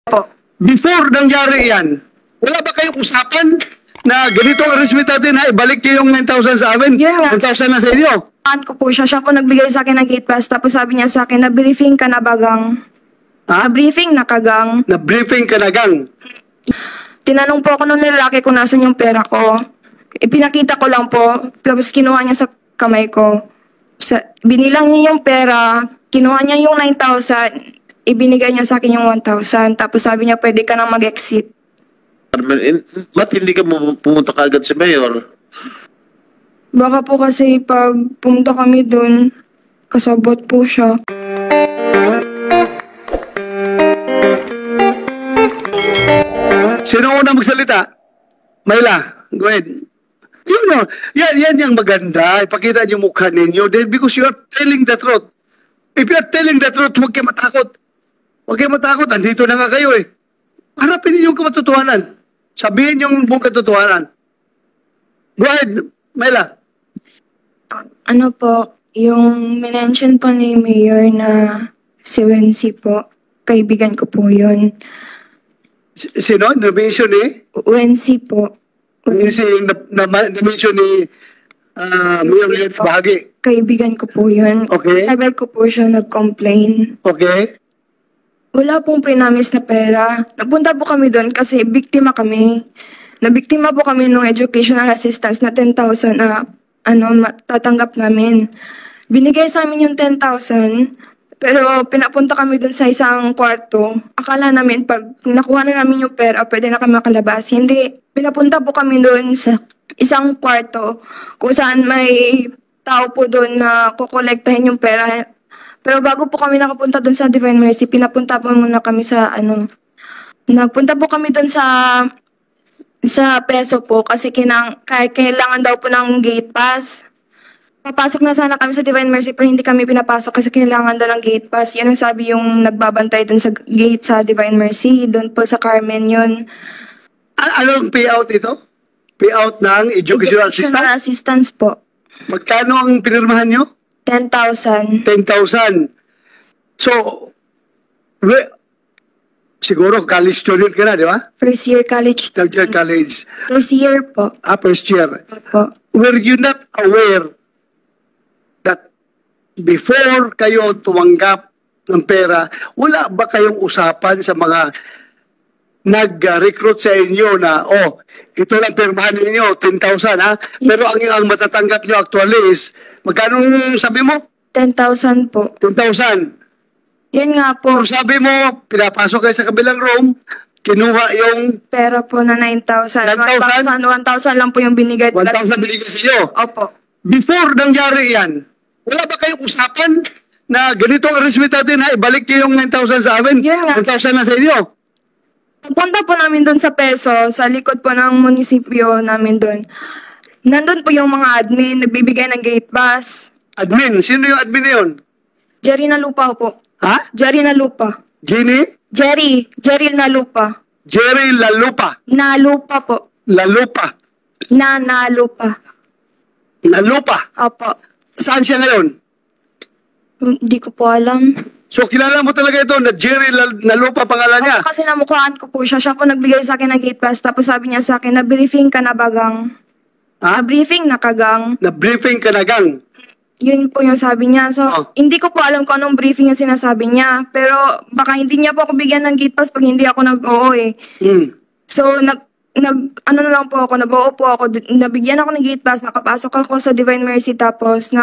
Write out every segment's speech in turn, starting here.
Po. Before nangyari yan, wala ba kayong usapan na ganito ang arrangement natin, ha? Ibalik niyo yung 9,000 sa amin, Yeah. 1,000 na sa inyo. Ko po siya. Siya po nagbigay sa akin ng gate pass. Tapos sabi niya sa akin, na-briefing ka na bagang. Ha? Na-briefing na kagang. Na-briefing ka na, gang. Tinanong po ako nung lalaki kung nasan yung pera ko. Ipinakita ko lang po. Tapos kinuha niya sa kamay ko. Binilang niya yung pera. Kinuha niya yung 9,000. Ibinigay niya sa akin yung 1,000. Tapos sabi niya, pwede ka nang mag-exit. Ba't hindi ka pumunta kaagad si Mayor? Baka po kasi pag pumunta kami dun, kasabot po siya. Sino una magsalita? Mayla, go ahead. You know, yan yung maganda. Ipakita niyo mukha ninyo. Then because you are telling the truth. If you are telling the truth, huwag kayo matakot. Huwag kayo matakot. Andito na nga kayo eh. Harapin niyo yung katotohanan. Sabihin yung buong katotohanan. Go ahead, Mayla. Ano po, yung mention po ni Mayor na si Wency po, kaibigan ko po yun. Sino? Na-mention ni? Wency po. Na-mention ni Mayor Bahagi. Kaibigan ko po yun. Okay. Sabi ko po siya nag-complain. Okay. Wala pong prinamis na pera. Napunta po kami doon kasi biktima kami. Nabiktima po kami ng educational assistance na 10,000 na tatanggap namin. Binigay sa amin yung 10,000, pero pinapunta kami dun sa isang kwarto. Akala namin pag nakuha na namin yung pera, pwede na kami makalabas. Hindi. Pinapunta po kami dun sa isang kwarto kung saan may tao po dun na kukolektahin yung pera. Pero bago po kami nakapunta dun sa Divine Mercy, pinapunta po muna kami sa nagpunta po kami dun sa peso po kasi kailangan daw po ng gate pass. Papasok na sana kami sa Divine Mercy pero hindi kami pinapasok kasi kailangan daw ng gate pass. Yan ang sabi yung nagbabantay dun sa gate sa Divine Mercy. Doon po sa Carmen yun. Anong payout ito? Payout ng educational assistance? Assistance po. Magkano ang pinirmahan nyo? 10,000. 10,000. So, siguro college student ka na, di ba? First year college. Third year college. First year po. First year. Po. Were you not aware that before kayo tumanggap ng pera, wala ba kayong usapan sa mga nag-recruit sa inyo na, ito lang pirmahan ninyo, 10,000 ha? Pero ang matatanggap nyo actually is, magkano sabi mo? 10,000 po. 10,000. Yan nga po. Kung sabi mo, pinapasok kayo sa kabilang room, kinuha yung Pera po na 9,000. 1,000 lang po yung binigay. 1,000 binigay sa iyo. Opo. Before nangyari yan, wala ba kayong usapan na ganito ang arrangement natin, ha? Ibalik niyo yung 9,000 sa amin, Yeah. 1,000 na sa inyo. Punta po namin doon sa Peso, sa likod po ng munisipyo namin doon. Nandun po yung mga admin, nagbibigay ng gate pass. Admin, sino yung admin na yun? Jerry Nalupa po. Ha? Jerry Nalupa. Ginny? Jerry Nalupa. Jerry Lalupa. Nalupa po. Lalupa. Nalupa. Lalupa. Opo. Saan siya ngayon? Hindi ko po alam. So, kilala mo talaga ito na Jerry Lalupa pangalan niya? Kasi namukhaan ko po siya. Siya po nagbigay sa akin ng gate pass. Tapos sabi niya sa akin, na-briefing ka na bagang. Ha? Na-briefing na kagang. Na-briefing ka na, gang. Yun po yung sabi niya. So, hindi ko po alam kung anong briefing yung sinasabi niya. Pero baka hindi niya po ako bigyan ng gate pass pag hindi ako nag-oo eh. So, ano na lang po ako, nag-oo po ako. Nabigyan ako ng gate pass, nakapasok ako sa Divine Mercy tapos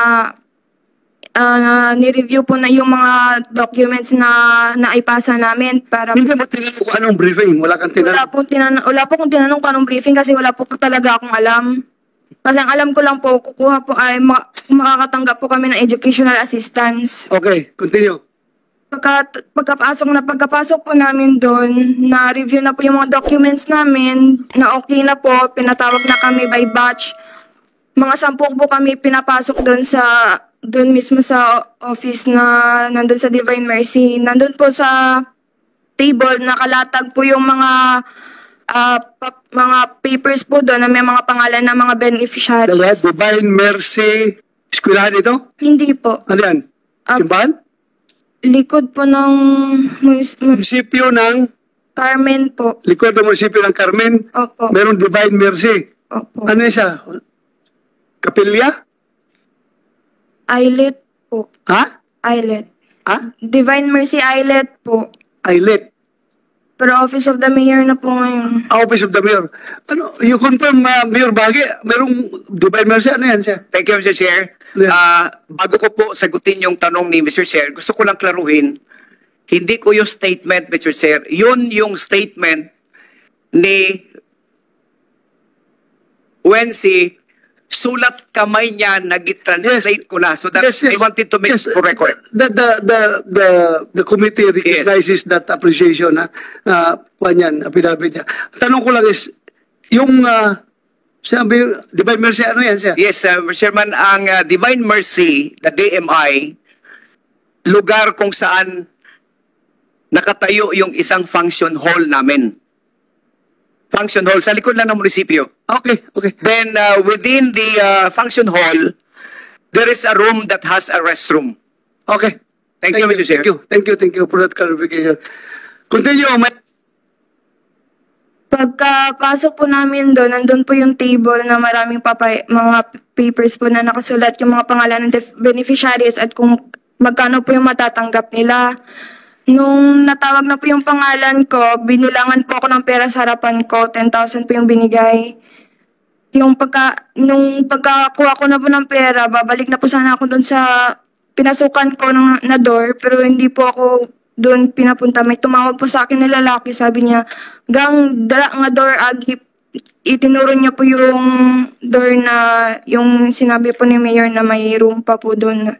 ni-review po na yung mga documents na naipasa namin para... Hindi mo tinanong kung anong briefing? Wala kang tinanong? Wala po kung tinanong kung anong briefing kasi wala po talaga akong alam. Kasi ang alam ko lang po, kukuha po ay makakatanggap po kami ng educational assistance. Okay, continue. Pagkapasok po namin doon, na-review na po yung mga documents namin, na okay na po, pinatawag na kami by batch. Mga 10 po kami pinapasok doon mismo sa office na nandun sa Divine Mercy. Nandun po sa table, nakalatag po yung mga papers po doon na may mga pangalan ng mga beneficiaries. Divine Mercy, eskwelahan ito? Hindi po. Ano yan? Simbahan? Likod po ng Munisipyo ng Carmen po. Likod ng munisipyo ng Carmen. Opo. Merong Divine Mercy. Opo. Ano yun siya? Kapilya? Islet po. Ha? Islet. Ha? Divine Mercy Islet po. Islet. Pero Office of the Mayor na po ngayon. Office of the Mayor. Ano, you confirm, Mayor Bagi, merong Divine Mercy, ano yan siya? Thank you, Mr. Chair. Yeah. Bago ko po sagutin yung tanong ni Mr. Chair, gusto ko lang klaruhin, hindi ko yung statement, Mr. Chair. Yun yung statement ni Wency, sulat kamay niya, nag-translate ko na. So that I wanted to make for record. The committee recognizes that appreciation, ha? Kanyan, affidavit niya. Tanong ko lang is, yung, sabi, Divine Mercy, ano yan siya? Yes, Mr. Chairman, ang Divine Mercy, the DMI, lugar kung saan nakatayo yung isang function hall namin. Function hall, sa likod lang ng munisipyo. Okay, okay. Then within the function hall, there is a room that has a restroom. Okay. Thank you, Mr. Chair. Thank you for that clarification. Continue, Pagkapasok po namin doon, nandun po yung table na maraming mga papers po na nakasulat yung mga pangalan ng beneficiaries at kung magkano po yung matatanggap nila. Nung natawag na po yung pangalan ko, binulangan po ako ng pera sa harapan ko, 10,000 po yung binigay. Nung pagkakuha ko na po ng pera, babalik na po sana ako doon sa pinasukan ko na door, pero hindi po ako doon pinapunta. May tumawag po sa akin na lalaki, sabi niya, gang dara nga door agi, itinuro niya po yung door na, yung sinabi po ni Mayor na may room pa po doon,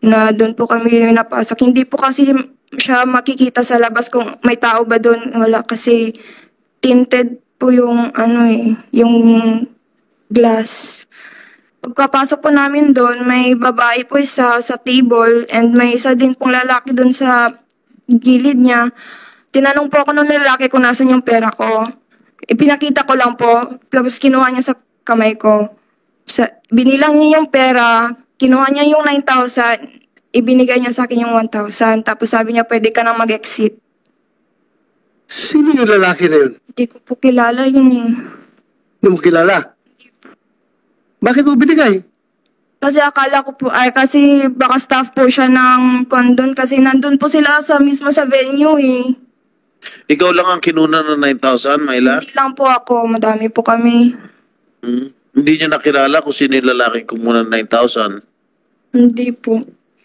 na doon po kami napasok. Hindi po kasi siya makikita sa labas kung may tao ba doon. Wala kasi tinted po yung yung glass. Pagkapasok po namin doon, may babae po isa sa table and may isa din pong lalaki doon sa gilid niya. Tinanong po ako ng lalaki kung nasan yung pera ko. Ipinakita ko lang po, tapos kinuha niya sa kamay ko. Binilang niya yung pera, kinuha niya yung 9,000, ibinigay niya sa akin yung 1,000. Tapos sabi niya, pwede ka nang mag-exit. Sino yung lalaki na yun? Hindi ko po kilala yun eh. Hindi mo kilala? Bakit mo binigay? Kasi akala ko po, kasi baka staff po siya ng condon kasi nandun po sila mismo sa venue eh. Ikaw lang ang kinuna ng 9,000, Myla? Hindi lang po ako, madami po kami. Hindi niya nakilala kung sino yung lalaki kumuna ng 9,000? Hindi po.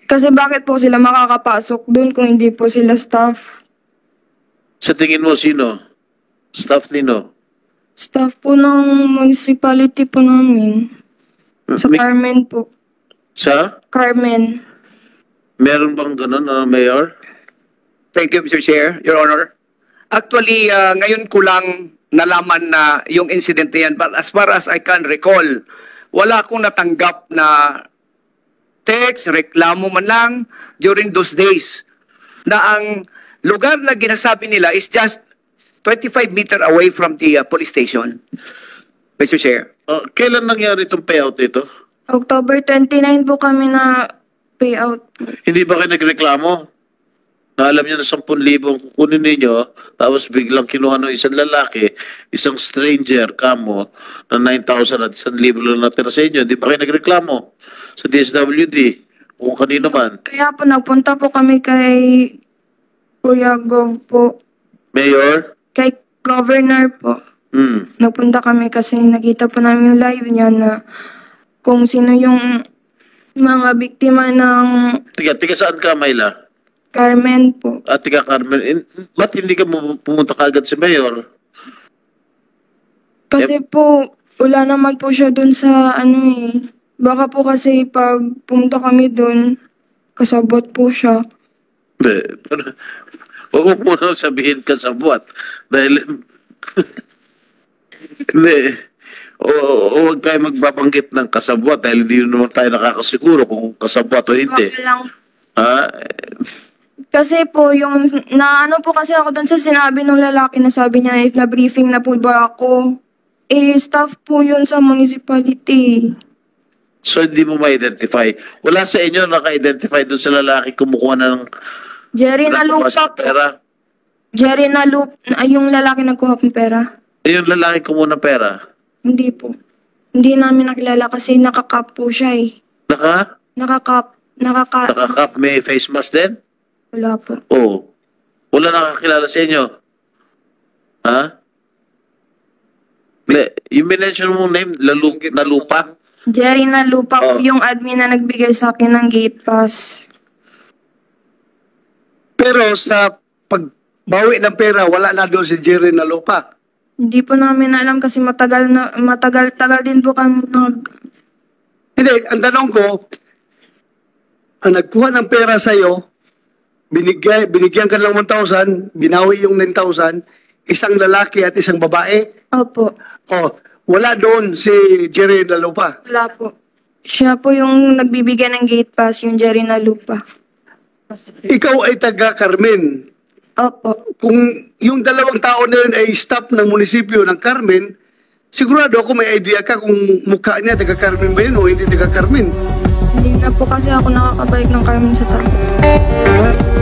Kasi bakit po sila makakapasok dun kung hindi po sila staff? Sa tingin mo, sino? Staff nino? Staff po ng municipality po namin. Sa Carmen po. Sa? Carmen. Meron bang ganun, Mayor? Thank you, Mr. Chair, Your Honor. Actually, ngayon ko lang nalaman na yung incident na yan. But as far as I can recall, wala akong natanggap na text, reklamo man lang during those days na ang lugar na ginasabi nila is just 25 meter away from the police station. Mr. Chair. Kailan nangyari itong payout ito? October 29 po kami na payout. Hindi ba kayo nagreklamo? Na alam niyo na 10,000 ang kukunin ninyo, tapos biglang kinuha ng isang lalaki, isang stranger, kamo, na 9,000 at 1,000 lang natira sa inyo. Hindi ba kayo nagreklamo sa DSWD? Kung kanino man. Kaya po nagpunta po kami kay Kuya Gov po. Mayor? Kay Governor po. Nagpunta kami kasi nakita po namin yung live niya na kung sino yung mga biktima ng Tiga saan ka, Myla? Carmen po. At tiga Carmen, ba't hindi ka pumunta kaagad si Mayor? Kasi po, wala naman po siya dun sa Baka po kasi pag pumunta kami dun, kasabot po siya. Huwag mo muna sabihin ka sa buhat. Dahil, hindi. O huwag tayo magbabanggit ng kasabwat dahil hindi naman tayo nakakasiguro kung kasabwat o hindi. Baka lang. Kasi po, yung po kasi ako dun sa sinabi ng lalaki na sabi niya, na-briefing na po ba ako? Staff po yun sa municipality. So hindi mo ma-identify. Wala sa inyo naka-identify doon sa lalaki kumukuha ng Jerry na lupa po. pera. Jerry na loop, yung lalaki nagkuha ng pera. Yung lalaki kumuha ng pera. Hindi po. Hindi namin nakilala kasi nakakap po siya eh. Nakakap. Nakakap, may face mask din? Wala po. Oo. Wala nakakilala sa inyo? Ha? Yung minention mo name, Nalupa? Jerry na lupa po Oh. yung admin na nagbigay sa akin ng gate pass. Pero sa pagbawi ng pera, wala na doon si Jerry na lupa. Hindi po namin alam kasi matagal din po kami Hindi, ang tanong ko, ang nagkuha ng pera sa'yo, binigyan ka ng 1,000, binawi yung 9,000, isang lalaki at isang babae. Opo. Oh, wala doon si Jerry na lupa. Wala po. Siya po yung nagbibigay ng gate pass, yung Jerry na lupa. Ikaw ay taga Carmen. Opo. Kung yung dalawang tao na yun ay staff ng munisipyo ng Carmen, sigurado ako may idea ka kung mukha niya taga Carmen ba yun o hindi taga Carmen. Hindi na po kasi ako nakakabalik ng Carmen sa tayo.